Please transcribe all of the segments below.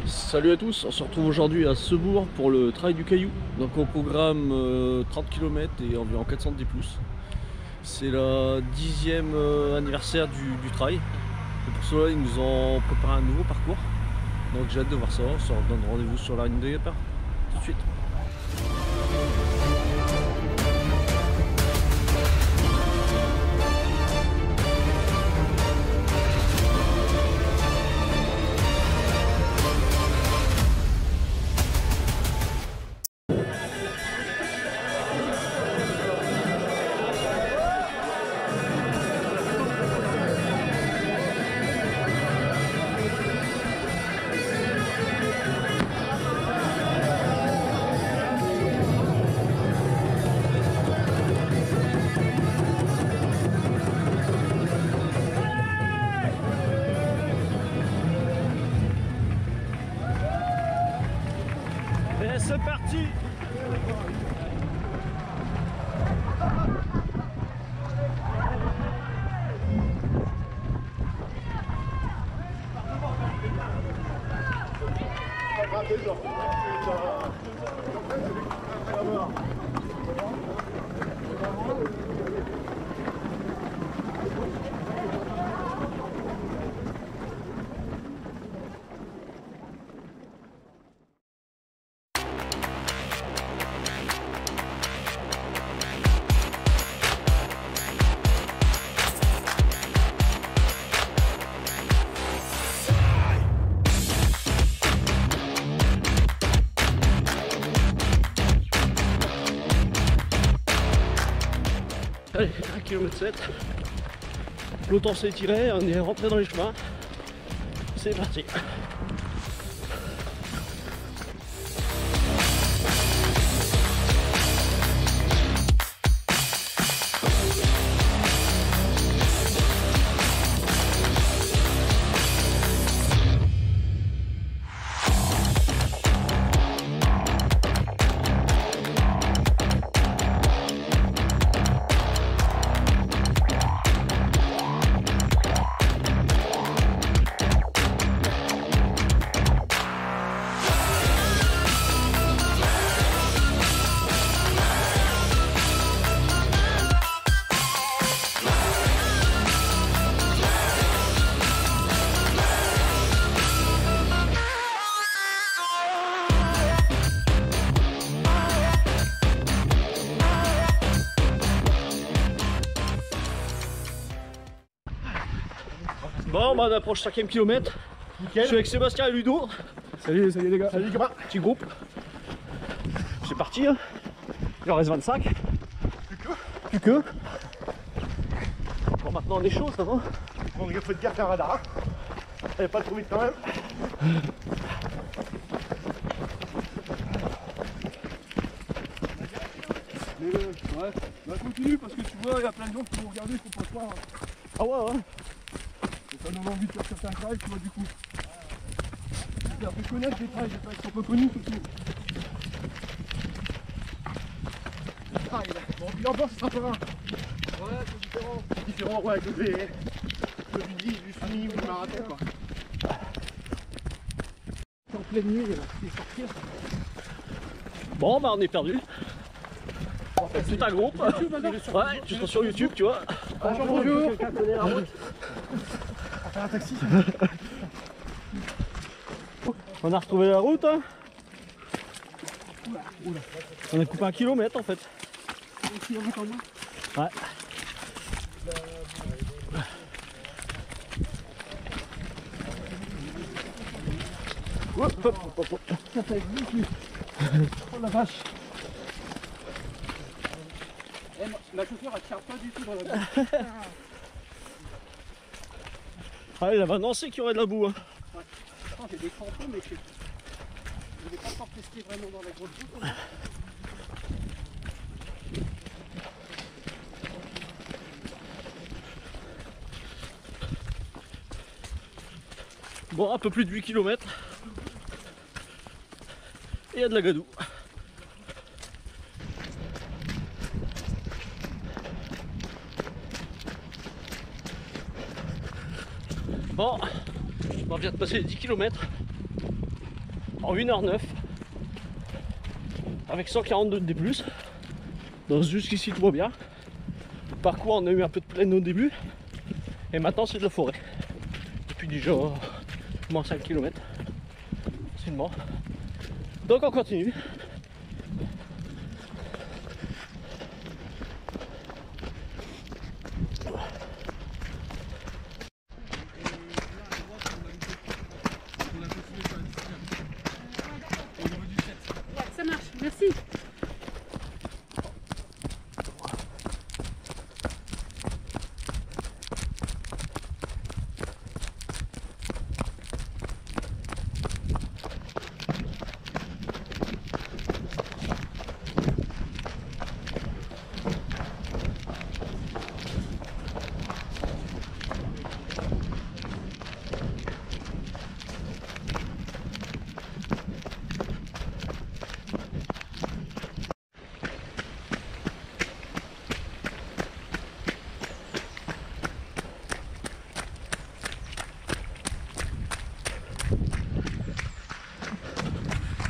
Salut à tous, on se retrouve aujourd'hui à Sebourg pour le trail du Caillou. Donc au programme 30 km et environ 410 pouces. C'est le 10e anniversaire du trail. Et pour cela ils nous ont préparé un nouveau parcours. Donc j'ai hâte de voir ça, on se donne rendez-vous sur la ligne de départ tout de suite. Et c'est parti! Allez, 1 km 7. Le temps s'est étiré, on est rentré dans les chemins. C'est parti. Bon, bah on approche 5e kilomètre. Je suis avec Sébastien et Ludo. Salut les gars. Salut les gars. Petit groupe. C'est parti. Hein. Il en reste 25. Plus que. Bon, maintenant on est chaud, ça va. Bon, il faut te garder un radar. Elle pas trop vite quand même. Mais ouais, bah continue parce que tu vois, il y a plein de gens qui vont regarder, il faut pas croire. Ah ouais, ouais. Et ça donne envie de faire certains trails, tu vois, du coup. C'est un peu connaître des trails, des trails qui sont peu connus surtout. Trail. Bon, puis l'ambiance ce sera pas un. Ouais, c'est différent. C'est différent, ouais, que du 10, du semi ou du marathon, quoi. C'est en pleine nuit, c'est sortir. Bon, bah on est perdu. Tout un groupe. Ouais, tu seras sur YouTube, tu vois. Bonjour. Quelqu'un connaît la route. On va faire un taxi. On a retrouvé la route. Hein. On a coupé 1 kilomètre en fait. Ouais. Hop, hop, hop, hop. Ça fait beaucoup. Oh la vache. La chaussure elle tient pas du tout dans la boue. Ah, il avait annoncé qu'il y aurait de la boue. Hein. Ouais. J'ai des crampons mais je ne vais pas encore tester vraiment dans la grosse boue. Bon, un peu plus de 8 km. Et il y a de la gadoue. Bon, on vient de passer les 10 km. en 1h09 avec 142 de D+. Donc jusqu'ici tout va bien. Le parcours, on a eu un peu de plaine au début et maintenant c'est de la forêt depuis déjà moins 5 km facilement. Donc on continue. Ça marche, merci.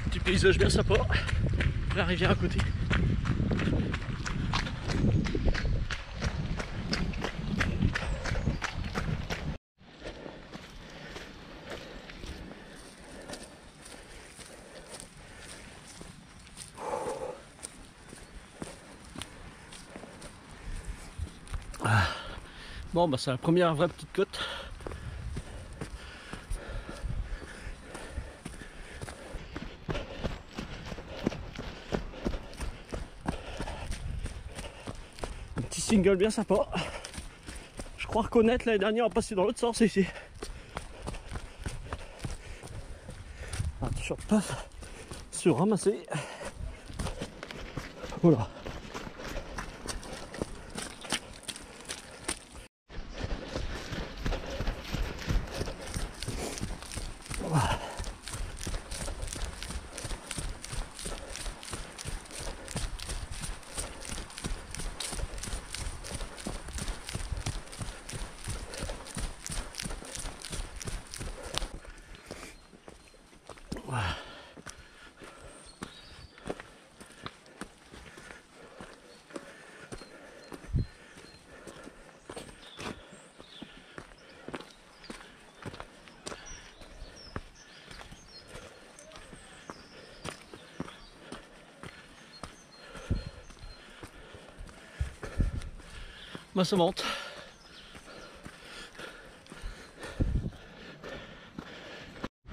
Petit paysage bien sympa. La rivière à côté. Bon bah c'est la première vraie petite côte. Un petit single bien sympa. Je crois reconnaître l'année dernière on passait dans l'autre sens ici. Attention, pas se ramasser. Voilà. Bah ça monte.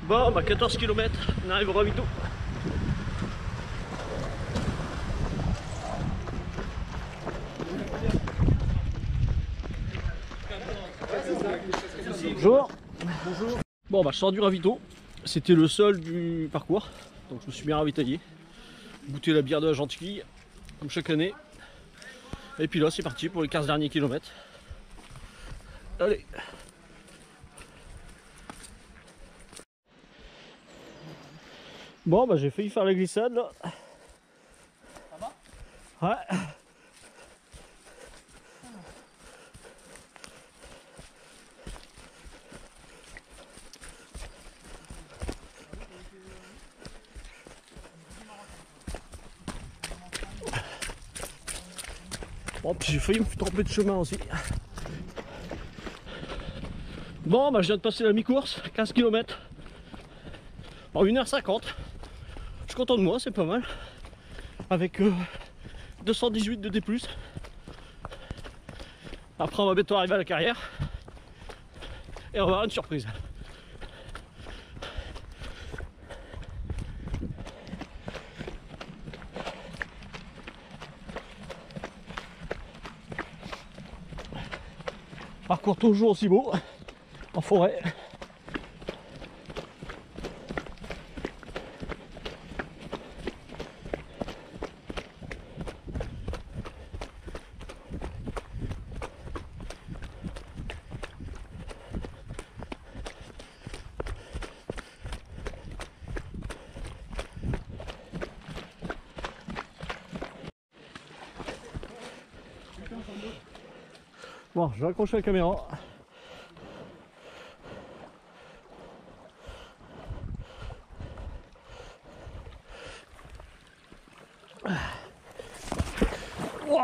Bon bah 14 km, on arrive au ravito. Bonjour. Bonjour. Bon bah je sors du ravito. C'était le seul du parcours. Donc je me suis bien ravitaillé. Goûter la bière de la Gentille, comme chaque année. Et puis là c'est parti pour les 15 derniers kilomètres. Allez. Bon bah j'ai failli faire la glissade là. Ça va? Ouais. Bon puis j'ai failli me tromper de chemin aussi. Bon bah je viens de passer la mi-course, 15 km en 1h50. Je suis content de moi, c'est pas mal. Avec 218 de D+. Après on va bientôt arriver à la carrière. Et on va avoir une surprise. Parcours toujours aussi beau, en forêt. Bon, je vais accrocher la caméra.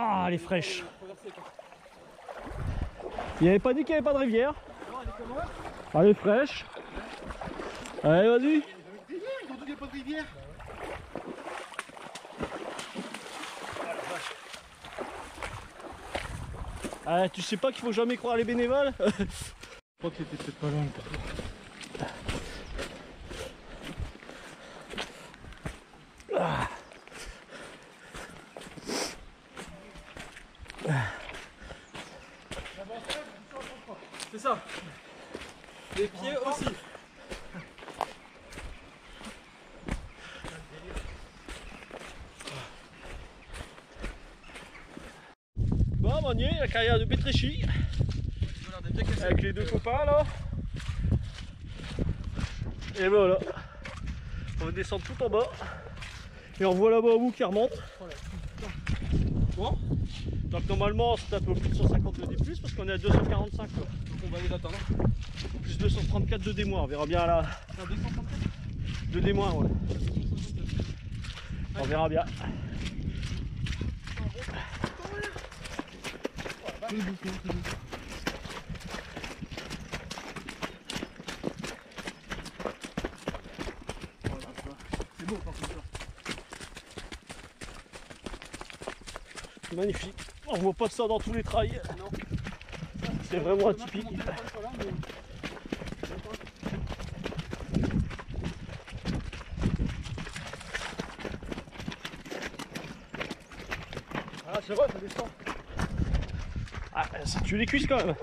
Ah, elle est fraîche. Il avait pas dit qu'il n'y avait pas de rivière. Elle est fraîche. Allez, vas-y. Il n'y a pas de rivière. Ah, tu sais pas qu'il faut jamais croire les bénévoles. Je crois que c'était peut-être pas loin. C'est ça. Les pieds aussi. Bon, on y est, la carrière de Pétréchy. Avec les deux copains là. Et voilà. On va descendre tout en bas. Et on voit là-bas au bout qui remonte. Bon. Donc normalement c'est un peu plus de 150 de D+, parce qu'on est à 245 quoi. Donc on va les atteindre. Plus 234 de D-, on verra bien là. 2 D-, ouais. On verra bien. C'est beau quand c'est ça. Magnifique. On voit pas ça dans tous les trails. C'est vraiment atypique. Ah c'est vrai, ça descend. Ah, ça tue les cuisses quand même.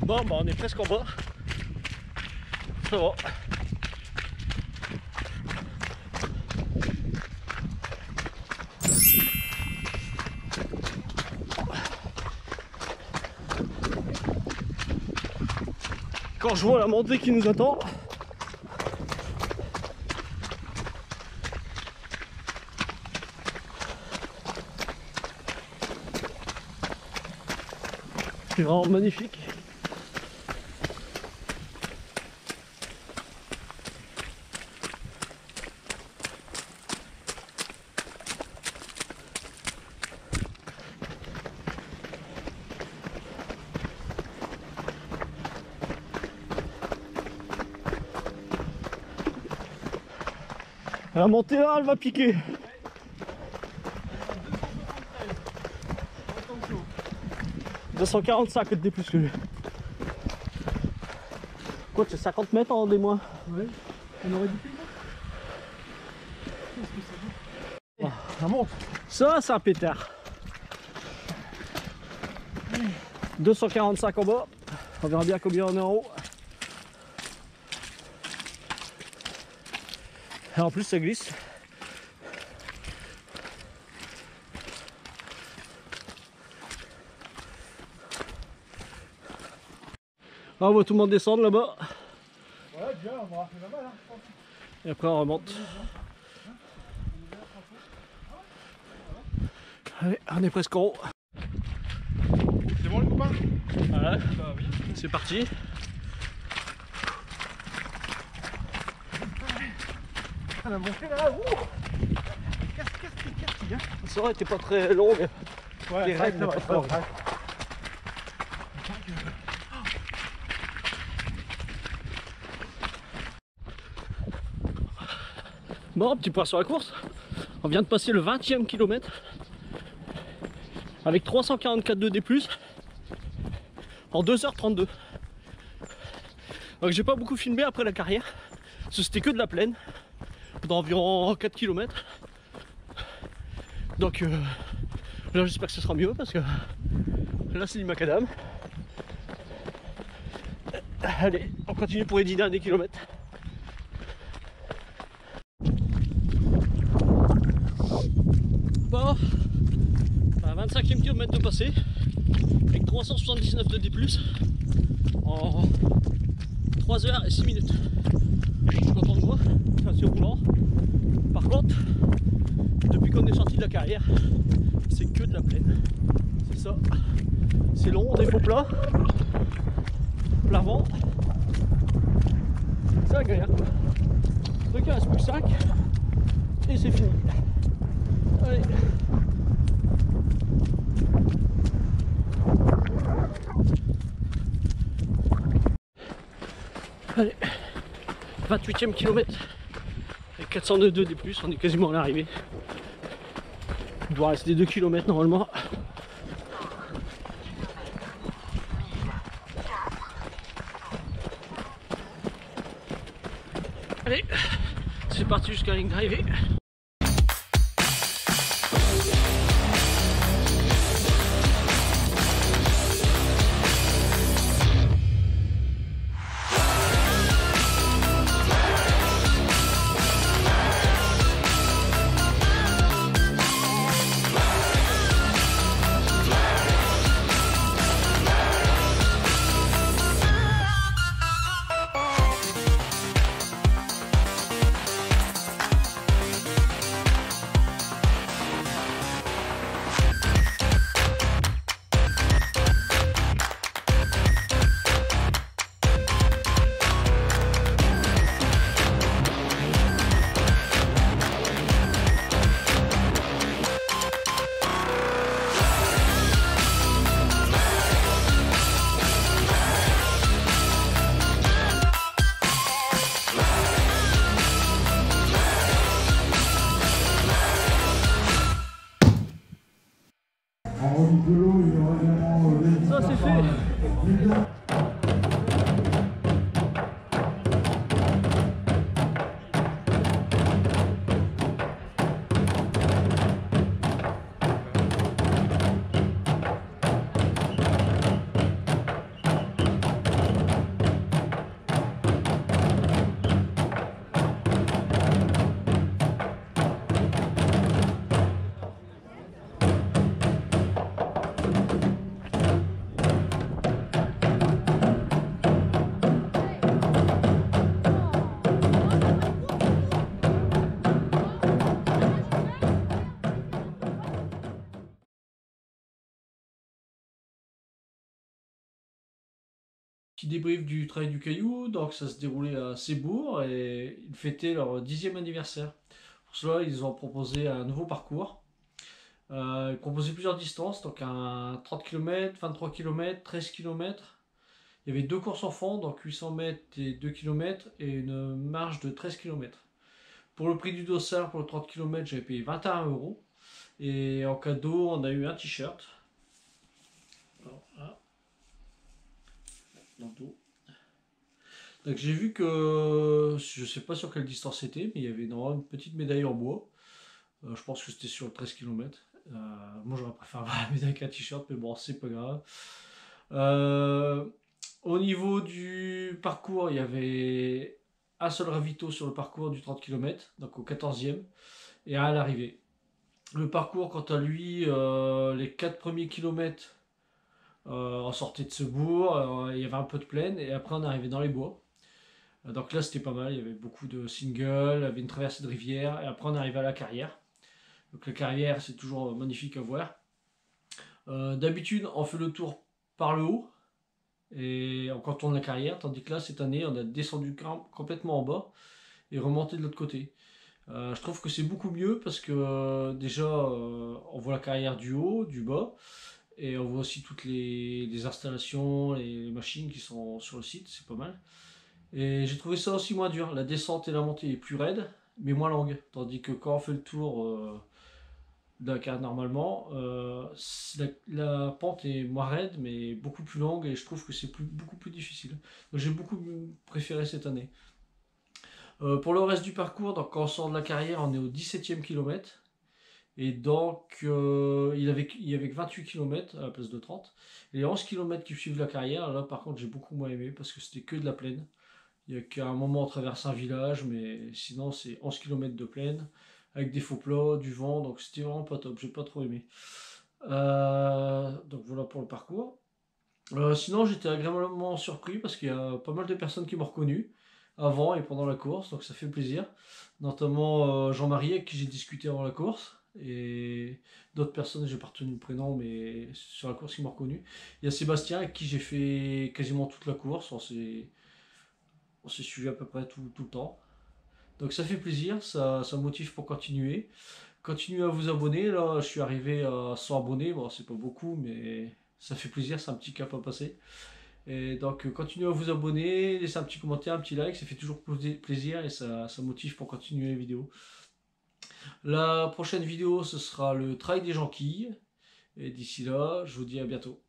Bon, bah on est presque en bas. Ça va. Quand je vois la montée qui nous attend, c'est vraiment magnifique. La montée là, elle va piquer. « 245 de D+ que lui. Quoi, c'est 50 mètres en D-. Ouais, on aurait dit plus. Ça monte. Ça, c'est un pétard. 245 en bas. On verra bien combien on est en haut. Et en plus, ça glisse. Là, on va tout le monde descendre là-bas. Ouais, déjà, on aura fait pas mal, hein, je pense. Et après, on remonte. Allez, on est presque en haut. C'est bon, les copains? Voilà. C'est parti. Ah, la montée là, ouh! Casse, hein. Ça aurait été pas très longue. Ouais, Les règles, ouais, pas trop. ouais. Bon, petit point sur la course. On vient de passer le 20e kilomètre avec 344 de D+, en 2h32. Donc j'ai pas beaucoup filmé après la carrière, parce que c'était que de la plaine, d'environ 4 km. Donc là j'espère que ce sera mieux, parce que là c'est du macadam. Allez, on continue pour les 10 derniers kilomètres. 28e kilomètre de passé, avec 379 de D+, en 3 heures et 6 minutes. Je suis content de moi, c'est assez roulant. Par contre, depuis qu'on est sorti de la carrière, c'est que de la plaine. C'est ça. C'est long, des faux plats, plat vent. C'est agréable. Donc il reste plus que 5 et c'est fini. Allez. Allez, 28e kilomètre avec 402 D+, on est quasiment à l'arrivée. Il doit rester 2 km normalement. Allez, c'est parti jusqu'à la ligne d'arrivée. Ça c'est fait. Petit débrief du Trail du Caillou, donc ça se déroulait à Sébourg et ils fêtaient leur 10e anniversaire. Pour cela, ils ont proposé un nouveau parcours. Ils proposaient plusieurs distances, donc un 30 km, 23 km, 13 km. Il y avait 2 courses enfants, donc 800 mètres et 2 km, et une marche de 13 km. Pour le prix du dossard, pour le 30 km, j'avais payé 21 €. Et en cadeau, on a eu un t-shirt. Donc j'ai vu que, je sais pas sur quelle distance c'était, mais il y avait une petite médaille en bois. Je pense que c'était sur le 13 km. Moi j'aurais préféré avoir la médaille qu'un t-shirt, mais bon, c'est pas grave. Au niveau du parcours, il y avait un seul ravito sur le parcours du 30 km, donc au 14e, et un à l'arrivée. Le parcours, quant à lui, les 4 premiers kilomètres, on sortait de Sébourg, il y avait un peu de plaine, et après on arrivait dans les bois. Donc là c'était pas mal, il y avait beaucoup de singles, il y avait une traversée de rivière, et après on arrivait à la carrière. Donc la carrière c'est toujours magnifique à voir. D'habitude on fait le tour par le haut, et on contourne la carrière, tandis que là cette année on a descendu complètement en bas, et remonté de l'autre côté. Je trouve que c'est beaucoup mieux, parce que déjà on voit la carrière du haut, du bas, et on voit aussi toutes les installations, les machines qui sont sur le site, c'est pas mal. Et j'ai trouvé ça aussi moins dur. La descente et la montée est plus raide, mais moins longue. Tandis que quand on fait le tour de la carrière normalement, la pente est moins raide, mais beaucoup plus longue, et je trouve que c'est beaucoup plus difficile. Donc j'ai beaucoup préféré cette année. Pour le reste du parcours, donc quand on sort de la carrière, on est au 17e kilomètre. Et donc il y avait que 28 km à la place de 30. Et les 11 km qui suivent la carrière, là par contre j'ai beaucoup moins aimé, parce que c'était que de la plaine. Il n'y a qu'à un moment on traverse un village, mais sinon c'est 11 km de plaine, avec des faux plats, du vent, donc c'était vraiment pas top, j'ai pas trop aimé. Donc voilà pour le parcours. Sinon, j'étais agréablement surpris parce qu'il y a pas mal de personnes qui m'ont reconnu avant et pendant la course, donc ça fait plaisir. Notamment Jean-Marie avec qui j'ai discuté avant la course et d'autres personnes, j'ai pas retenu le prénom, mais sur la course qui m'ont reconnu. Il y a Sébastien avec qui j'ai fait quasiment toute la course, on s'est suivi à peu près tout le temps. Donc ça fait plaisir, ça motive pour continuer. Continuez à vous abonner, là je suis arrivé à 100 abonnés, bon c'est pas beaucoup mais ça fait plaisir, c'est un petit cap à passer. Et donc continuez à vous abonner, laissez un petit commentaire, un petit like, ça fait toujours plaisir et ça motive pour continuer les vidéos. La prochaine vidéo ce sera le trail des Jonquilles et d'ici là je vous dis à bientôt.